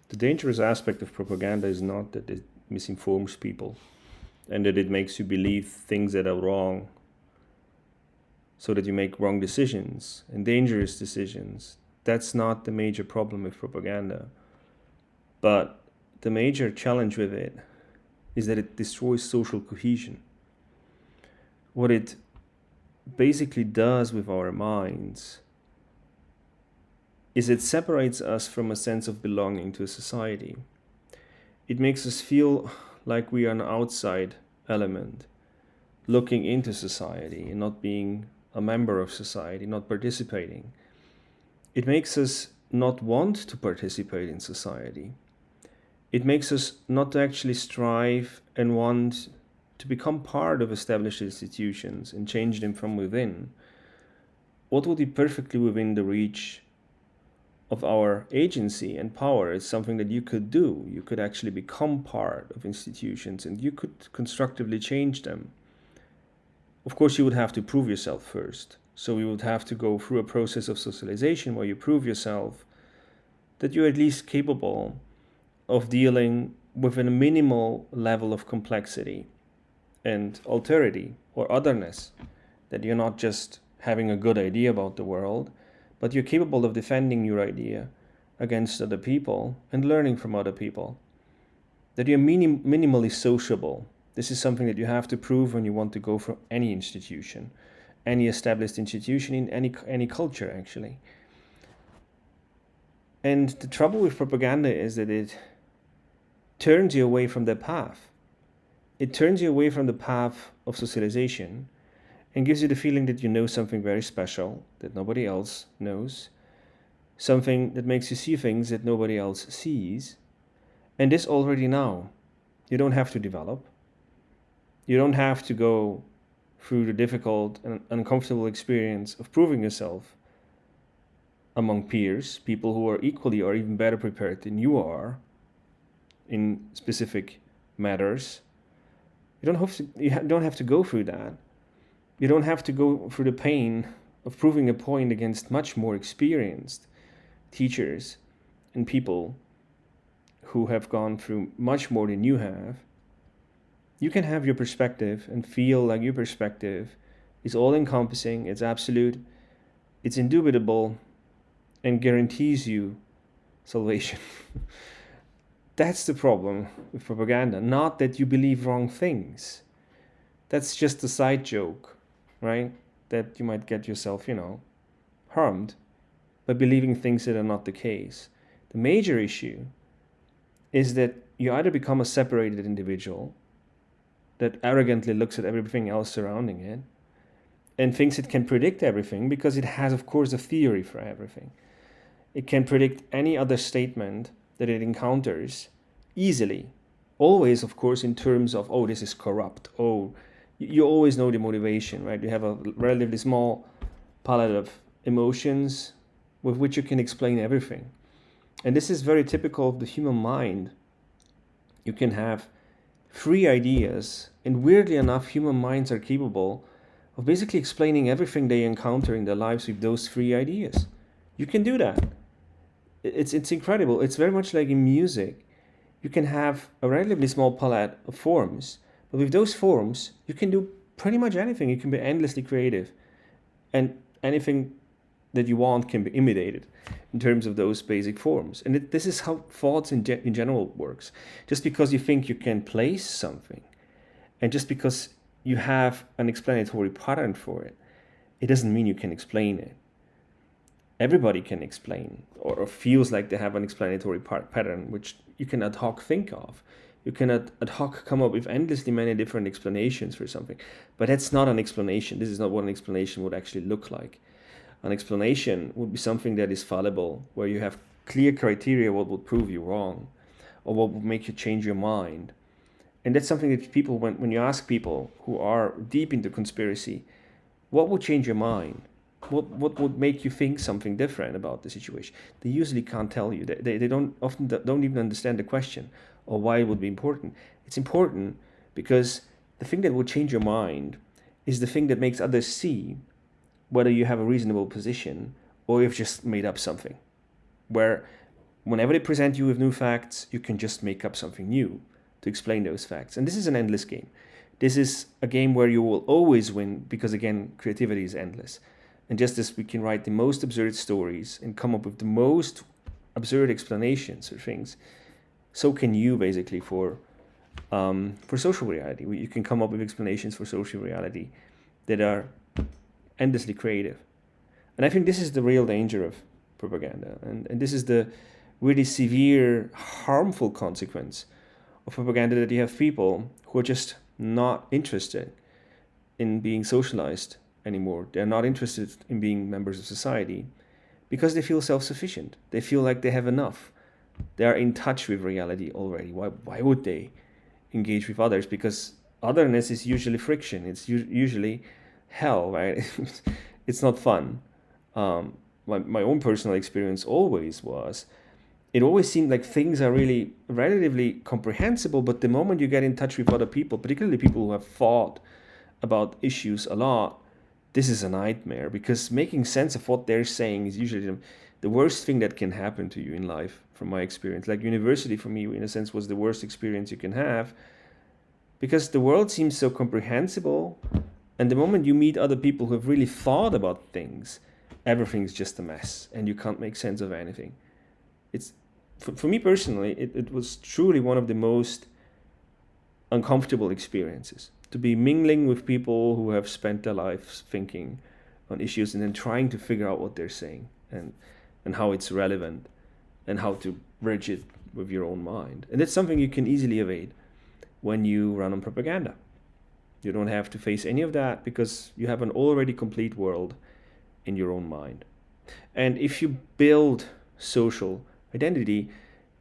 The dangerous aspect of propaganda is not that it misinforms people and that it makes you believe things that are wrong so that you make wrong decisions and dangerous decisions. That's not the major problem with propaganda. But the major challenge with it is that it destroys social cohesion. What it basically does with our minds is it separates us from a sense of belonging to a society. It makes us feel like we are an outside element looking into society and not being a member of society, not participating. It makes us not want to participate in society. It makes us not to actually strive and want to become part of established institutions and change them from within. What would be perfectly within the reach of our agency and power is something that you could do. You could actually become part of institutions and you could constructively change them. Of course, you would have to prove yourself first. So you would have to go through a process of socialization where you prove yourself that you're at least capable of dealing with a minimal level of complexity and alterity or otherness, that you're not just having a good idea about the world, but you're capable of defending your idea against other people and learning from other people, that you're minimally sociable. This is something that you have to prove when you want to go for any institution, any established institution in any culture, actually. And the trouble with propaganda is that it turns you away from that path. It turns you away from the path of socialization and gives you the feeling that you know something very special that nobody else knows, something that makes you see things that nobody else sees, and this already now. You don't have to develop. You don't have to go through the difficult and uncomfortable experience of proving yourself among peers, people who are equally or even better prepared than you are in specific matters. You don't have to go through that. You don't have to go through the pain of proving a point against much more experienced teachers and people who have gone through much more than you have. You can have your perspective and feel like your perspective is all encompassing, it's absolute, it's indubitable, and guarantees you salvation. That's the problem with propaganda, not that you believe wrong things. That's just a side joke, right? That you might get yourself, harmed by believing things that are not the case. The major issue is that you either become a separated individual that arrogantly looks at everything else surrounding it and thinks it can predict everything because it has, of course, a theory for everything. It can predict any other statement that it encounters easily. Always, of course, in terms of, oh, this is corrupt. Oh, you always know the motivation, right? You have a relatively small palette of emotions with which you can explain everything. And this is very typical of the human mind. You can have three ideas, and weirdly enough, human minds are capable of basically explaining everything they encounter in their lives with those three ideas. You can do that. It's incredible. It's very much like in music. You can have a relatively small palette of forms, but with those forms, you can do pretty much anything. You can be endlessly creative, and anything that you want can be imitated in terms of those basic forms. And this is how thoughts in general works. Just because you think you can place something, and just because you have an explanatory pattern for it, it doesn't mean you can explain it. Everybody can explain or feels like they have an explanatory pattern which you can ad hoc think of. You can ad hoc come up with endlessly many different explanations for something, but that's not an explanation. This is not what an explanation would actually look like. An explanation would be something that is fallible, where you have clear criteria what would prove you wrong or what would make you change your mind. And that's something that people, when you ask people who are deep into conspiracy, what would change your mind? What would make you think something different about the situation? They usually can't tell you. They don't even understand the question or why it would be important. It's important because the thing that will change your mind is the thing that makes others see whether you have a reasonable position or you've just made up something. Where whenever they present you with new facts, you can just make up something new to explain those facts. And this is an endless game. This is a game where you will always win because, again, creativity is endless. And just as we can write the most absurd stories and come up with the most absurd explanations for things, so can you basically for social reality. You can come up with explanations for social reality that are endlessly creative. And I think this is the real danger of propaganda. And this is the really severe, harmful consequence of propaganda, that you have people who are just not interested in being socialized anymore. They're not interested in being members of society because they feel self-sufficient. They feel like they have enough. They are in touch with reality already. Why would they engage with others? Because otherness is usually friction. It's usually hell, right? It's not fun. My own personal experience always was, it always seemed like things are really relatively comprehensible, but the moment you get in touch with other people, particularly people who have thought about issues a lot, this is a nightmare, because making sense of what they're saying is usually the worst thing that can happen to you in life, from my experience. Like university for me, in a sense, was the worst experience you can have, because the world seems so comprehensible, and the moment you meet other people who have really thought about things, everything's just a mess, and you can't make sense of anything. It's for me personally, it was truly one of the most uncomfortable experiences, to be mingling with people who have spent their lives thinking on issues and then trying to figure out what they're saying and how it's relevant and how to bridge it with your own mind. And that's something you can easily evade when you run on propaganda. You don't have to face any of that because you have an already complete world in your own mind. And if you build social identity,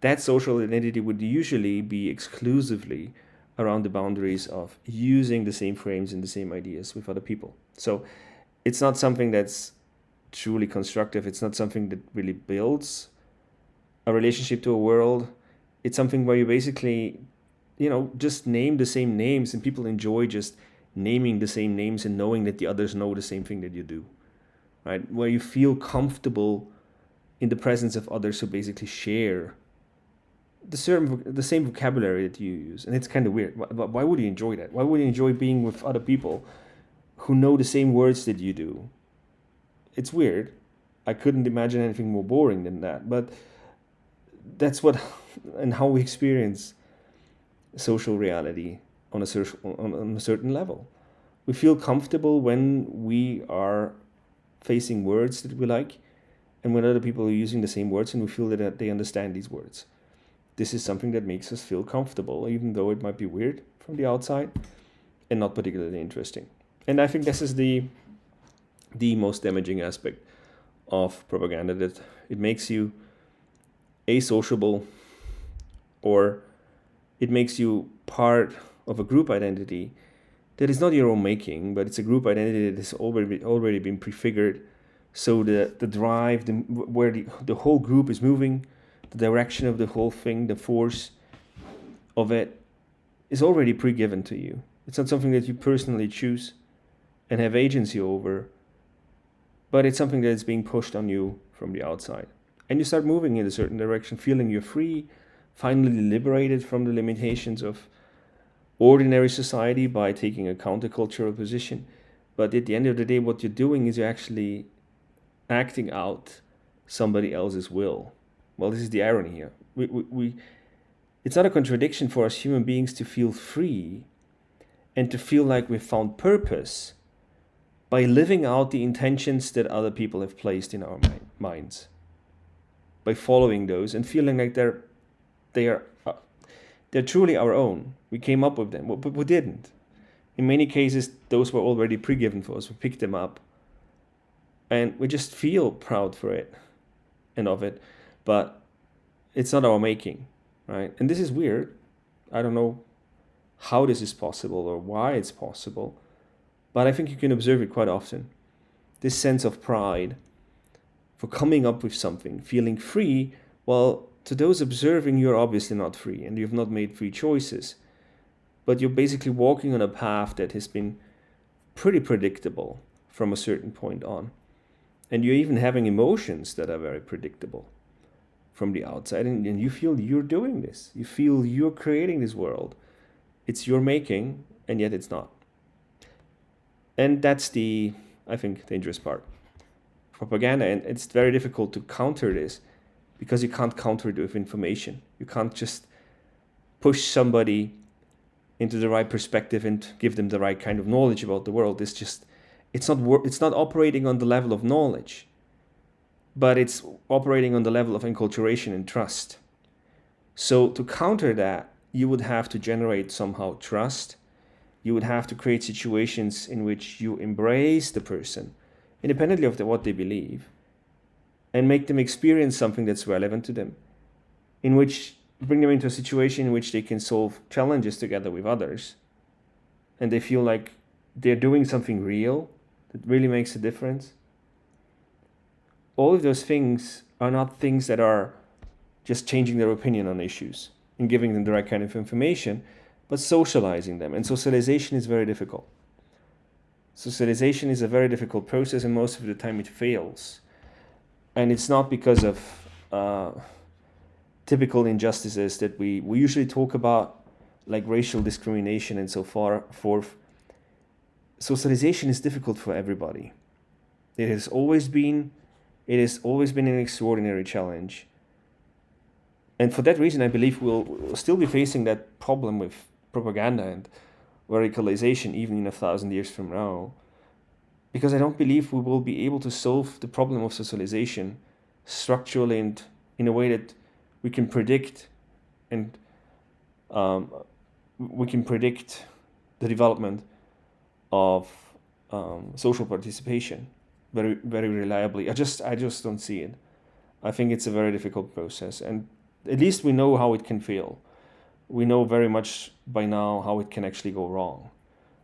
that social identity would usually be exclusively around the boundaries of using the same frames and the same ideas with other people. So it's not something that's truly constructive. It's not something that really builds a relationship to a world. It's something where you basically, just name the same names, and people enjoy just naming the same names and knowing that the others know the same thing that you do, right? Where you feel comfortable in the presence of others who basically share the same vocabulary that you use. And it's kind of weird. Why would you enjoy that? Why would you enjoy being with other people who know the same words that you do? It's weird. I couldn't imagine anything more boring than that. But that's what and how we experience social reality on a certain level. We feel comfortable when we are facing words that we like, and when other people are using the same words and we feel that they understand these words. This is something that makes us feel comfortable, even though it might be weird from the outside and not particularly interesting. And I think this is the most damaging aspect of propaganda, that it makes you asociable, or it makes you part of a group identity that is not your own making, but it's a group identity that has already been prefigured. So the drive, where the whole group is moving, the direction of the whole thing, the force of it is already pre-given to you. It's not something that you personally choose and have agency over, but it's something that is being pushed on you from the outside. And you start moving in a certain direction, feeling you're free, finally liberated from the limitations of ordinary society by taking a countercultural position. But at the end of the day, what you're doing is you're actually acting out somebody else's will. Well, this is the irony here. It's not a contradiction for us human beings to feel free and to feel like we've found purpose by living out the intentions that other people have placed in our minds, by following those and feeling like they're truly our own. We came up with them, but we didn't. In many cases, those were already pre-given for us. We picked them up, and we just feel proud for it and of it, but it's not our making, right? And this is weird. I don't know how this is possible or why it's possible, but I think you can observe it quite often. This sense of pride for coming up with something, feeling free, while to those observing, you're obviously not free and you've not made free choices, but you're basically walking on a path that has been pretty predictable from a certain point on. And you're even having emotions that are very predictable from the outside, and you feel you're doing this. You feel you're creating this world. It's your making, and yet it's not. And that's the, I think, dangerous part. Propaganda, and it's very difficult to counter this because you can't counter it with information. You can't just push somebody into the right perspective and give them the right kind of knowledge about the world. It's not operating on the level of knowledge, but it's operating on the level of enculturation and trust. So to counter that, you would have to generate somehow trust. You would have to create situations in which you embrace the person, independently of what they believe, and make them experience something that's relevant to them, in which bring them into a situation in which they can solve challenges together with others, and they feel like they're doing something real that really makes a difference. All of those things are not things that are just changing their opinion on issues and giving them the right kind of information, but socializing them. And socialization is very difficult. Socialization is a very difficult process, and most of the time it fails. And it's not because of typical injustices that we usually talk about, like racial discrimination and so forth. Socialization is difficult for everybody. It has always been an extraordinary challenge. And for that reason, I believe we'll still be facing that problem with propaganda and radicalization even in 1,000 years from now. Because I don't believe we will be able to solve the problem of socialization structurally and in a way that we can predict, and we can predict the development of social participation very, very reliably. I just don't see it. I think it's a very difficult process, and at least we know how it can fail. We know very much by now how it can actually go wrong,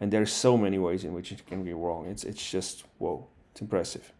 and there are so many ways in which it can go wrong. It's just, whoa, it's impressive.